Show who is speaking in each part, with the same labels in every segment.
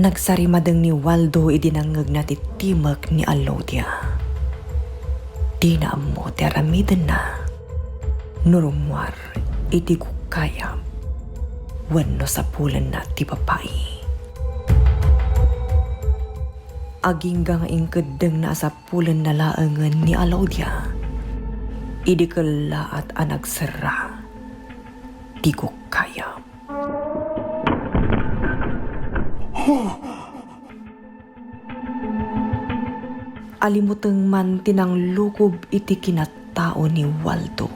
Speaker 1: Nagsarimadeng ni Waldo idinangag na titimak ni Alodia. Di na mo teramiden na. Nurumwar iti kukaya. Wano sa pulan na ti babae. Aging nga ingkadeng na sa pulan na laangan ni Alodia. Idi kala at anagsara. Di kukaya. Alimuteng man tinang lukob iti kinatao ni Waldo.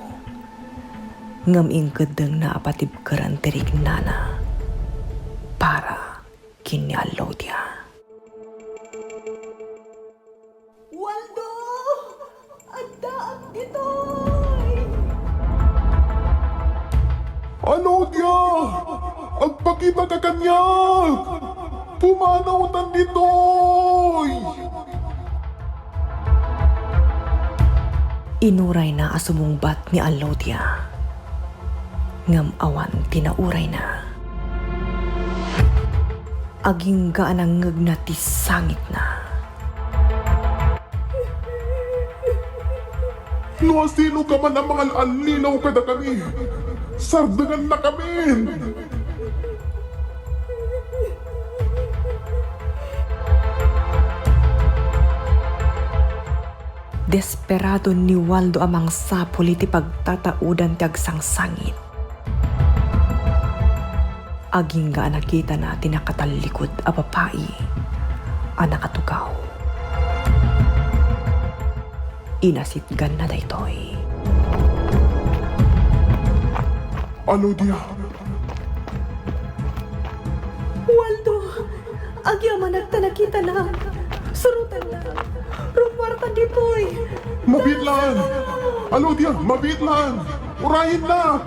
Speaker 1: Ngam ingkadeng na apatib karantirig nana para kini Alodia.
Speaker 2: Waldo! Adaan ditoy!
Speaker 3: Alodia! Agpakita ka kanyag! Pumanautan ditoy!
Speaker 1: Inuray na asumungbat ni Alodia. Ngam awan tinauray na. Aging gaanangag na ti sangit na.
Speaker 3: No sino ka man ang mga alinaw kada kami. Sardangan na kami.
Speaker 1: Desperado ni Waldo amang sapul iti pagtataudan ti agsangsangit. Aging nga nakita na tinakatalikod a babae a nakatugaw. Inasitgan na daytoy.
Speaker 3: Alodia!
Speaker 2: Waldo! Agyaman nagtanakita na. Surutan na. Rumwartan ditoy.
Speaker 3: Mabitlan! Alodia, mabitlan! Urahin na!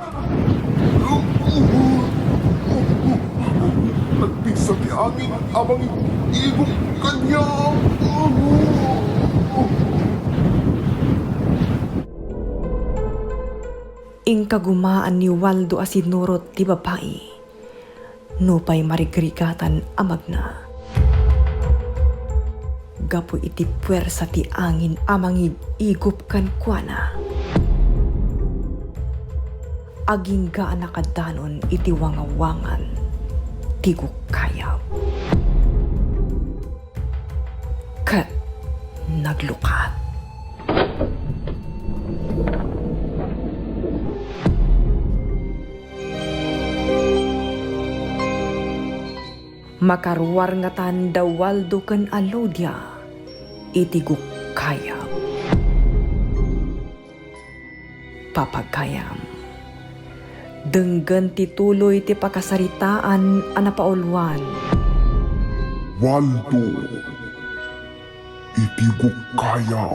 Speaker 3: Nagpisa ti amin abang igong kanya!
Speaker 1: Ingkagumaan ni Waldo asinurot ti babae. Nupay marigrigatan amag na. Gapo iti puwersa ti angin amang igup kan kuana. Aging gaan nakadanon iti wangawangan ti gukayab. Kat naglukat. Makaruar nga tanda Waldo ken Alodia iti gukayab. Papagkayam. Denggan ti tuloy ti pakasaritaan a napaulwan.
Speaker 3: Waldo! Iti gukaya!